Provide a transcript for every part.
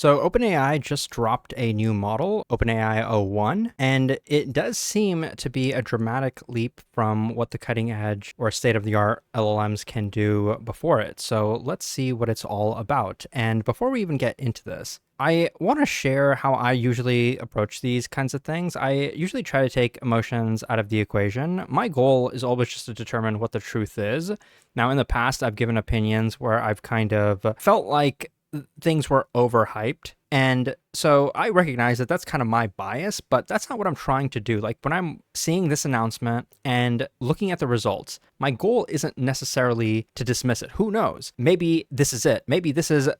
So OpenAI just dropped a new model, OpenAI O1, and it does seem to be a dramatic leap from what the cutting edge or state-of-the-art LLMs can do before it. So let's see what it's all about. And before we even get into this, I want to share how I usually approach these kinds of things. I usually try to take emotions out of the equation. My goal is always just to determine what the truth is. Now, in the past, I've given opinions where I've kind of felt like things were overhyped. And so I recognize that that's kind of my bias, but that's not what I'm trying to do. Like when I'm seeing this announcement and looking at the results, my goal isn't necessarily to dismiss it. Who knows? Maybe this is it. Maybe this is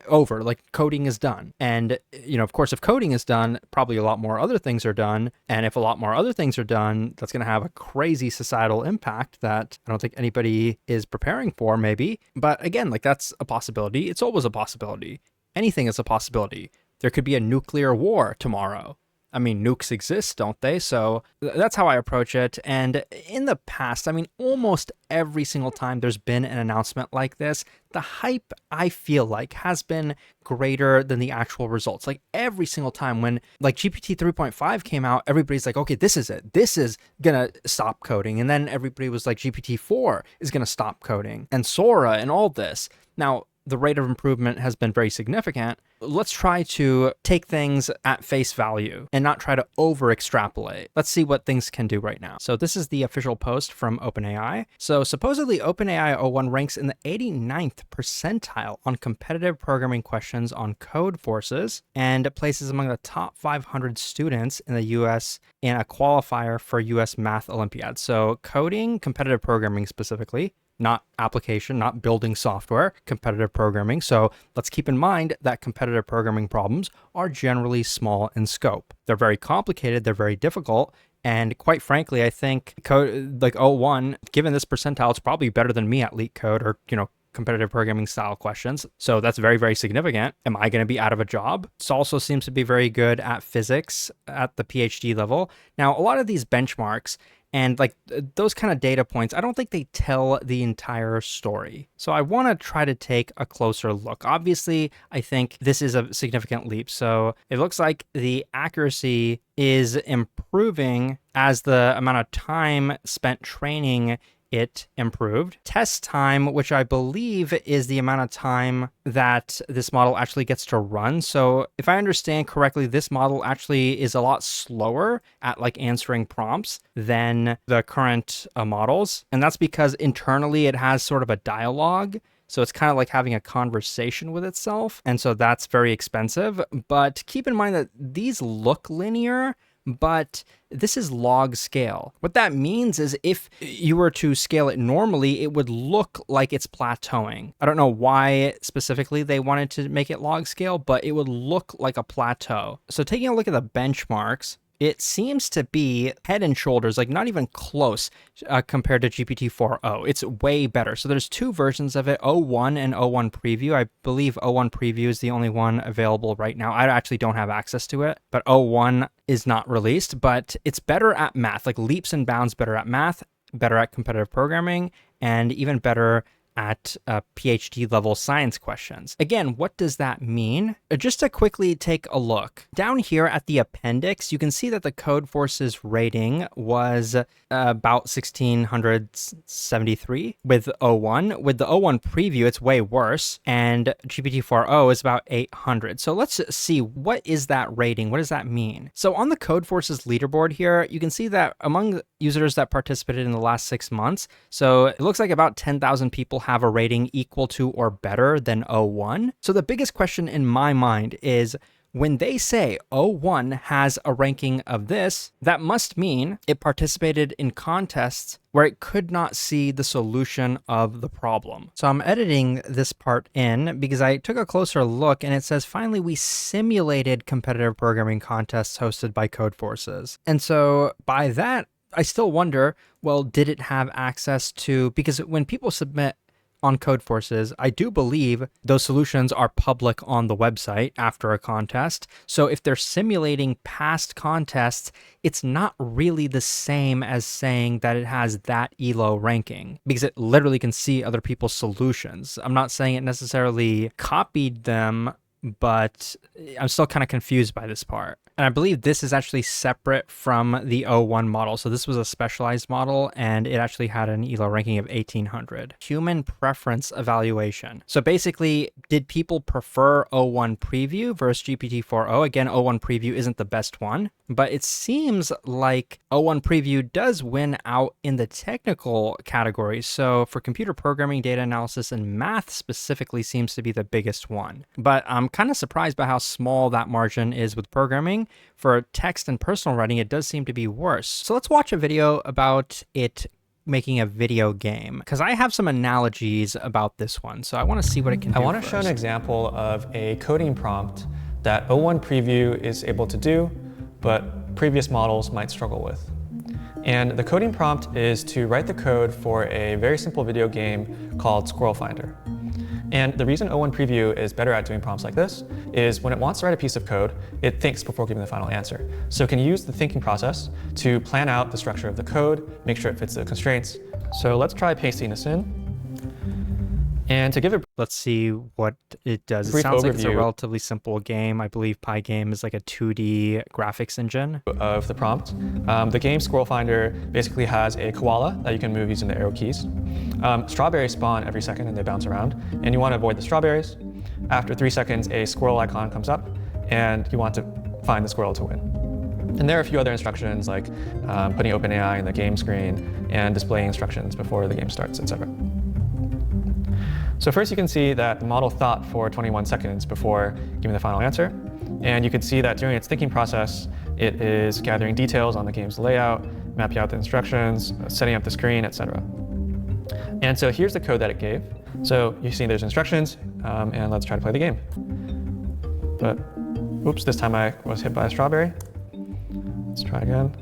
over, like coding is done. And, of course, if coding is done, probably a lot more other things are done. And if a lot more other things are done, that's going to have a crazy societal impact that I don't think anybody is preparing for, maybe. But again, like that's a possibility. It's always a possibility. Anything is a possibility. There could be a nuclear war tomorrow. I mean, nukes exist, don't they? So that's how I approach it. And in the past, almost every single time there's been an announcement like this, the hype, I feel like, has been greater than the actual results. Like every single time when like GPT 3.5 came out, everybody's like, okay, this is it. This is going to stop coding. And then everybody was like, GPT 4 is going to stop coding, and Sora and all this. Now, the rate of improvement has been very significant. Let's try to take things at face value and not try to over extrapolate. Let's see what things can do right now. So this is the official post from OpenAI. So supposedly OpenAI O1 ranks in the 89th percentile on competitive programming questions on Code Forces and places among the top 500 students in the US in a qualifier for US Math Olympiad. So coding, competitive programming specifically, not application, not building software, competitive programming. So let's keep in mind that competitive programming problems are generally small in scope. They're very complicated, they're very difficult, and quite frankly, I think code like O1, given this percentile, it's probably better than me at LeetCode or, competitive programming style questions. So that's very, very significant. Am I going to be out of a job? It also seems to be very good at physics at the PhD level. Now, a lot of these benchmarks and like those kind of data points, I don't think they tell the entire story. So I want to try to take a closer look. Obviously, I think this is a significant leap. So it looks like the accuracy is improving as the amount of time spent training it improved. Test time, which I believe is the amount of time that this model actually gets to run. So if I understand correctly, this model actually is a lot slower at like answering prompts than the current models. And that's because internally it has sort of a dialogue. So it's kind of like having a conversation with itself. And so that's very expensive. But keep in mind that these look linear, but this is log scale. What that means is if you were to scale it normally, it would look like it's plateauing. I don't know why specifically they wanted to make it log scale, but it would look like a plateau. So taking a look at the benchmarks, it seems to be head and shoulders, like not even close compared to GPT-4o. It's way better. So there's two versions of it, O1 and O1 Preview. I believe O1 Preview is the only one available right now. I actually don't have access to it, but O1 is not released, but it's better at math, like leaps and bounds better at math, better at competitive programming, and even better at PhD level science questions. Again, what does that mean? Just to quickly take a look. Down here at the appendix, you can see that the Code Forces rating was about 1673 with O1. With the O1 Preview, it's way worse, and GPT-4o is about 800. So let's see, what is that rating? What does that mean? So on the Code Forces leaderboard here, you can see that among users that participated in the last 6 months, so it looks like about 10,000 people have a rating equal to or better than O1. So the biggest question in my mind is, when they say O1 has a ranking of this, that must mean it participated in contests where it could not see the solution of the problem. So I'm editing this part in because I took a closer look and it says, finally, we simulated competitive programming contests hosted by Code Forces. And so by that, I still wonder, well, did it have access to, because when people submit on Code Forces, I do believe those solutions are public on the website after a contest. So if they're simulating past contests, it's not really the same as saying that it has that ELO ranking, because it literally can see other people's solutions. I'm not saying it necessarily copied them but I'm still kind of confused by this part. And I believe this is actually separate from the O1 model. So this was a specialized model, and it actually had an ELO ranking of 1800. Human preference evaluation. So basically, did people prefer O1 preview versus GPT-4o? Again, O1 preview isn't the best one, but it seems like O1 preview does win out in the technical categories. So for computer programming, data analysis, and math specifically seems to be the biggest one. But I'm kind of surprised by how small that margin is with programming. For text and personal writing, it does seem to be worse. So let's watch a video about it making a video game, because I have some analogies about this one. So I want to see what it can do. I want to show an example of a coding prompt that O1 Preview is able to do, but previous models might struggle with. And the coding prompt is to write the code for a very simple video game called Squirrel Finder. And the reason O1 Preview is better at doing prompts like this is when it wants to write a piece of code, it thinks before giving the final answer. So it can use the thinking process to plan out the structure of the code, make sure it fits the constraints. So let's try pasting this in. And to give it, let's see what it does. It sounds like it's a relatively simple game. I believe Pygame is like a 2D graphics engine. Of the prompt. The game Squirrel Finder basically has a koala that you can move using the arrow keys. Strawberries spawn every second and they bounce around, and you want to avoid the strawberries. After 3 seconds, a squirrel icon comes up, and you want to find the squirrel to win. And there are a few other instructions like putting OpenAI in the game screen and displaying instructions before the game starts, etc. So first you can see that the model thought for 21 seconds before giving the final answer. And you can see that during its thinking process, it is gathering details on the game's layout, mapping out the instructions, setting up the screen, etc. And so here's the code that it gave. So you see there's instructions, and let's try to play the game. But oops, this time I was hit by a strawberry. Let's try again.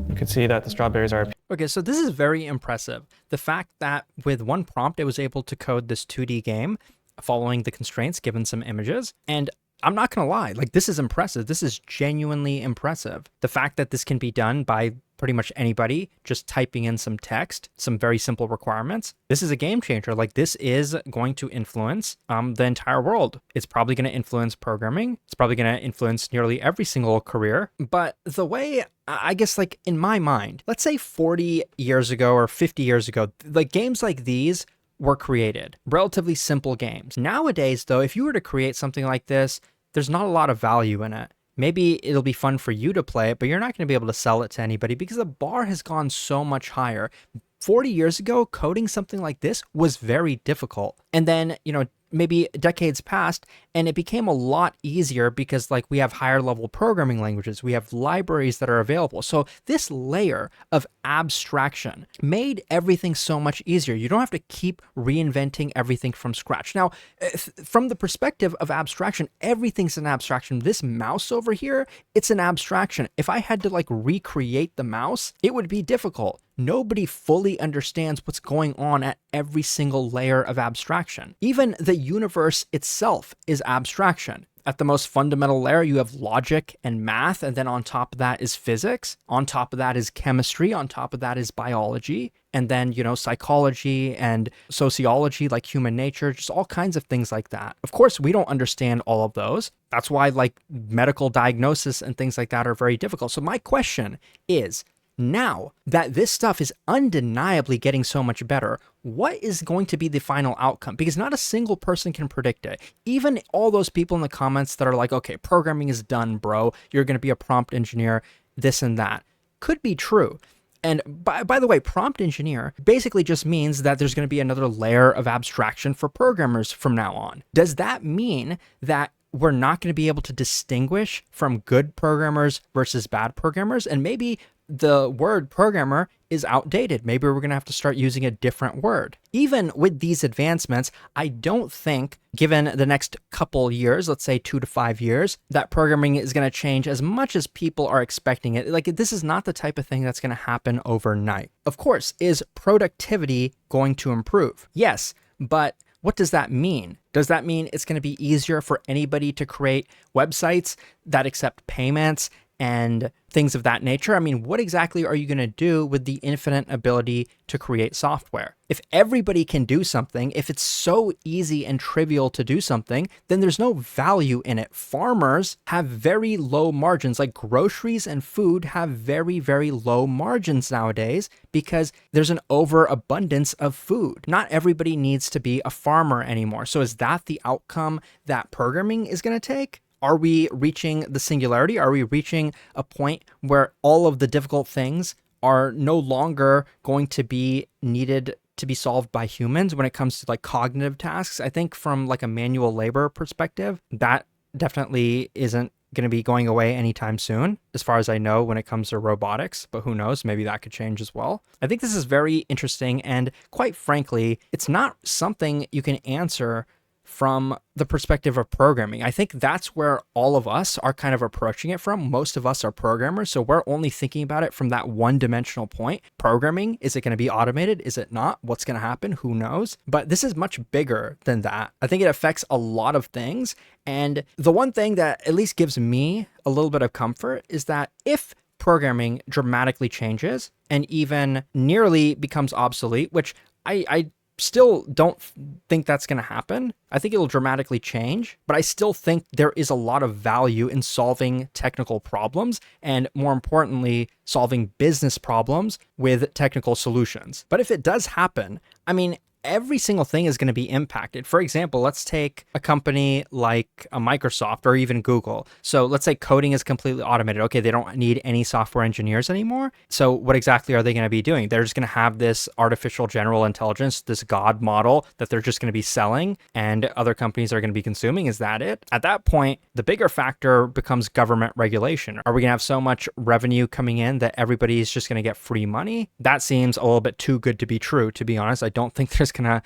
You can see that the strawberries are... Okay, so this is very impressive. The fact that with one prompt, it was able to code this 2D game following the constraints, given some images. And I'm not going to lie, like, this is impressive. This is genuinely impressive. The fact that this can be done by pretty much anybody just typing in some text, some very simple requirements. This is a game changer. Like, this is going to influence the entire world. It's probably going to influence programming. It's probably going to influence nearly every single career. But the way, I guess, like, in my mind, let's say 40 years ago or 50 years ago, like, games like these were created, relatively simple games. Nowadays, though, if you were to create something like this, there's not a lot of value in it. Maybe it'll be fun for you to play it, but you're not going to be able to sell it to anybody because the bar has gone so much higher. 40 years ago, coding something like this was very difficult. And then, you know, maybe decades passed and it became a lot easier because, like, we have higher level programming languages, we have libraries that are available. So this layer of abstraction made everything so much easier. You don't have to keep reinventing everything from scratch. Now, from the perspective of abstraction, everything's an abstraction. This mouse over here, it's an abstraction. If I had to, like, recreate the mouse, it would be difficult. Nobody fully understands what's going on at every single layer of abstraction. Even the universe itself is abstraction. At the most fundamental layer, you have logic and math, and then on top of that is physics. On top of that is chemistry. On top of that is biology. And then, you know, psychology and sociology, like human nature, just all kinds of things like that. Of course, we don't understand all of those. That's why, like, medical diagnosis and things like that are very difficult. So my question is, now that this stuff is undeniably getting so much better, what is going to be the final outcome? Because not a single person can predict it. Even all those people in the comments that are like, okay, programming is done, bro. You're going to be a prompt engineer, this and that. Could be true. And by the way, prompt engineer basically just means that there's going to be another layer of abstraction for programmers from now on. Does that mean that we're not going to be able to distinguish from good programmers versus bad programmers? And maybe the word programmer is outdated. Maybe we're going to have to start using a different word. Even with these advancements, I don't think, given the next couple years, let's say 2 to 5 years, that programming is going to change as much as people are expecting it. Like, this is not the type of thing that's going to happen overnight. Of course, is productivity going to improve? Yes, but what does that mean? Does that mean it's going to be easier for anybody to create websites that accept payments and things of that nature. I mean, what exactly are you going to do with the infinite ability to create software? If everybody can do something, if it's so easy and trivial to do something, then there's no value in it. Farmers have very low margins, like groceries and food have very, very low margins nowadays because there's an overabundance of food. Not everybody needs to be a farmer anymore. So is that the outcome that programming is going to take? Are we reaching the singularity? Are we reaching a point where all of the difficult things are no longer going to be needed to be solved by humans when it comes to like cognitive tasks? I think from like a manual labor perspective, that definitely isn't going to be going away anytime soon, as far as I know, when it comes to robotics, but who knows, maybe that could change as well. I think this is very interesting, and quite frankly, it's not something you can answer from the perspective of programming. I think that's where all of us are kind of approaching it from. Most of us are programmers, so we're only thinking about it from that one-dimensional point. Programming, is it going to be automated? Is it not? What's going to happen? Who knows? But this is much bigger than that. I think it affects a lot of things, and the one thing that at least gives me a little bit of comfort is that if programming dramatically changes and even nearly becomes obsolete, which I still don't think that's going to happen. I think it'll dramatically change, but I still think there is a lot of value in solving technical problems and, more importantly, solving business problems with technical solutions. But if it does happen, I mean, every single thing is going to be impacted. For example, let's take a company like a Microsoft or even Google. So let's say coding is completely automated. Okay, they don't need any software engineers anymore. So what exactly are they going to be doing? They're just going to have this artificial general intelligence, this God model that they're just going to be selling and other companies are going to be consuming. Is that it? At that point, the bigger factor becomes government regulation. Are we going to have so much revenue coming in that everybody's just going to get free money? That seems a little bit too good to be true, to be honest. I don't think there's going to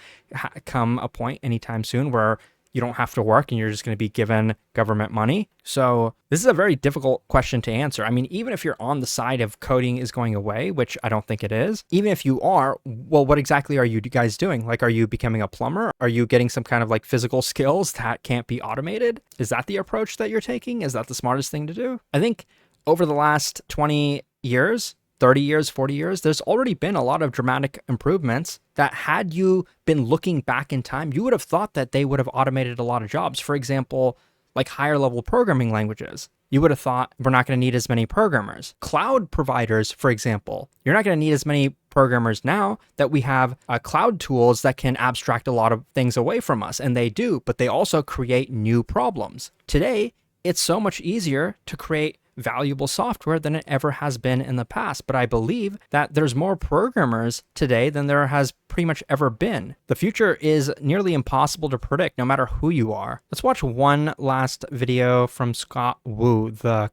come a point anytime soon where you don't have to work and you're just going to be given government money. So this is a very difficult question to answer. I mean, even if you're on the side of coding is going away, which I don't think it is, even if you are, well, what exactly are you guys doing? Like, are you becoming a plumber? Are you getting some kind of like physical skills that can't be automated? Is that the approach that you're taking? Is that the smartest thing to do? I think over the last 20 years, 30 years, 40 years, there's already been a lot of dramatic improvements that had you been looking back in time, you would have thought that they would have automated a lot of jobs. For example, like higher level programming languages. You would have thought we're not going to need as many programmers. Cloud providers, for example, you're not going to need as many programmers now that we have cloud tools that can abstract a lot of things away from us. And they do, but they also create new problems. Today, it's so much easier to create valuable software than it ever has been in the past. But I believe that there's more programmers today than there has pretty much ever been. The future is nearly impossible to predict, no matter who you are. Let's watch one last video from Scott Wu, the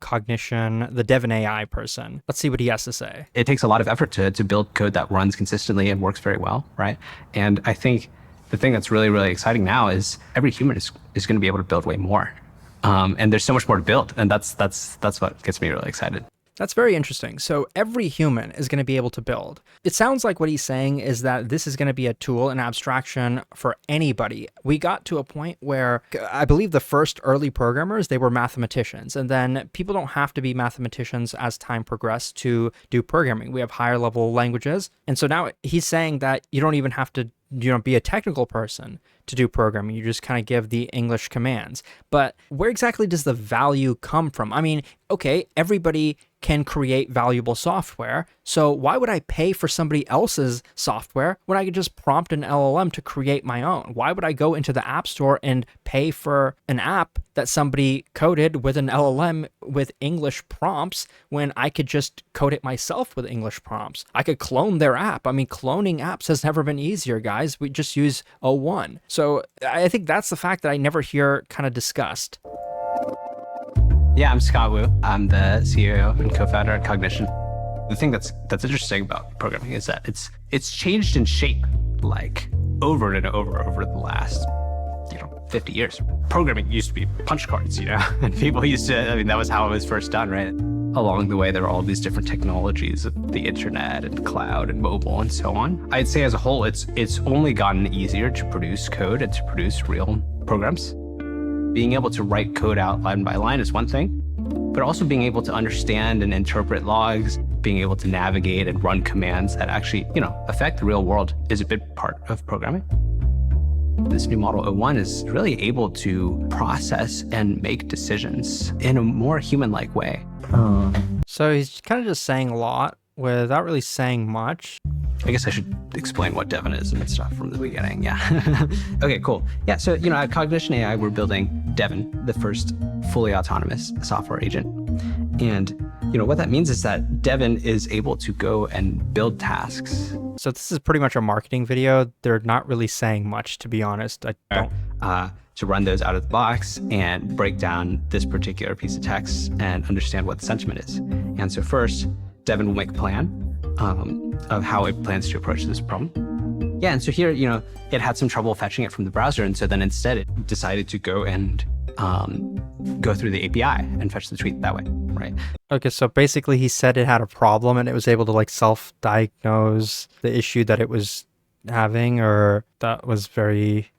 Devon AI person. Let's see what he has to say. It takes a lot of effort to build code that runs consistently and works very well, right? And I think the thing that's really, really exciting now is every human is going to be able to build way more. And there's so much more to build. And that's what gets me really excited. That's very interesting. So every human is going to be able to build. It sounds like what he's saying is that this is going to be a tool, an abstraction for anybody. We got to a point where I believe the first early programmers, they were mathematicians. And then people don't have to be mathematicians as time progressed to do programming. We have higher level languages. And so now he's saying that you don't even have to be a technical person to do programming. You just kind of give the English commands. But where exactly does the value come from? I mean, okay, everybody can create valuable software. So why would I pay for somebody else's software when I could just prompt an LLM to create my own? Why would I go into the App Store and pay for an app that somebody coded with an LLM with English prompts when I could just code it myself with English prompts? I could clone their app. I mean, cloning apps has never been easier, guys. We just use O1. So I think that's the fact that I never hear kind of discussed. Yeah, I'm Scott Wu. I'm the CEO and co-founder at Cognition. The thing that's interesting about programming is that it's changed in shape like over and over the last 50 years. Programming used to be punch cards, and people used to, that was how it was first done, right? Along the way, there were all these different technologies, the internet and cloud and mobile and so on. I'd say as a whole, it's only gotten easier to produce code and to produce real programs. Being able to write code out line by line is one thing. but also being able to understand and interpret logs, being able to navigate and run commands that actually, affect the real world is a big part of programming. This new model O1 is really able to process and make decisions in a more human-like way. So he's kind of just saying a lot without really saying much. I guess I should explain what Devon is and stuff from the beginning. Yeah. Okay, cool. Yeah, so, at Cognition AI, we're building Devon, the first fully autonomous software agent. And, what that means is that Devon is able to go and build tasks. So this is pretty much a marketing video. They're not really saying much, to be honest. I don't. To run those out of the box and break down this particular piece of text and understand what the sentiment is. And so first, Devon will make a plan of how it plans to approach this problem. Yeah, and so here, it had some trouble fetching it from the browser. And so then instead it decided to go and go through the API and fetch the tweet that way, right? Okay, so basically he said it had a problem and it was able to like self-diagnose the issue that it was having, or that was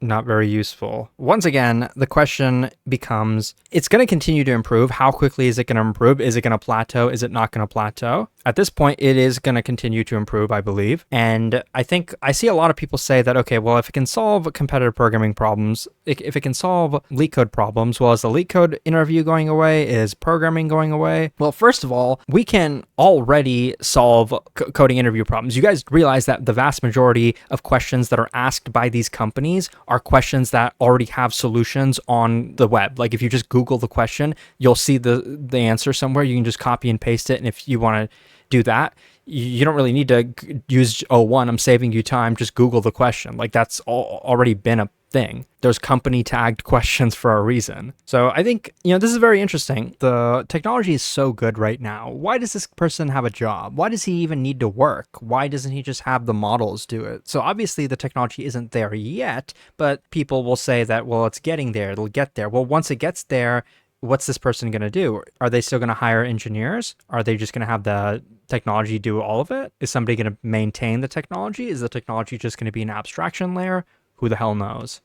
not very useful. Once again, the question becomes, it's going to continue to improve. How quickly is it going to improve? Is it going to plateau? Is it not going to plateau? At this point, it is going to continue to improve, I believe. And I think I see a lot of people say that, okay, well, if it can solve competitive programming problems, if it can solve leak code problems, well, is the leak code interview going away? Is programming going away? Well, first of all, we can already solve coding interview problems. You guys realize that the vast majority of questions that are asked by these companies are questions that already have solutions on the web. Like if you just Google the question, you'll see the answer somewhere. You can just copy and paste it. And if you want to do that, you don't really need to use O1. I'm saving you time. Just Google the question. Like that's already been a thing. There's company tagged questions for a reason. So I think, this is very interesting. The technology is so good right now. Why does this person have a job? Why does he even need to work? Why doesn't he just have the models do it? So obviously the technology isn't there yet, but people will say that, well, it's getting there. It'll get there. Well, once it gets there, what's this person going to do? Are they still going to hire engineers? Are they just going to have the technology do all of it? Is somebody going to maintain the technology? Is the technology just going to be an abstraction layer? Who the hell knows?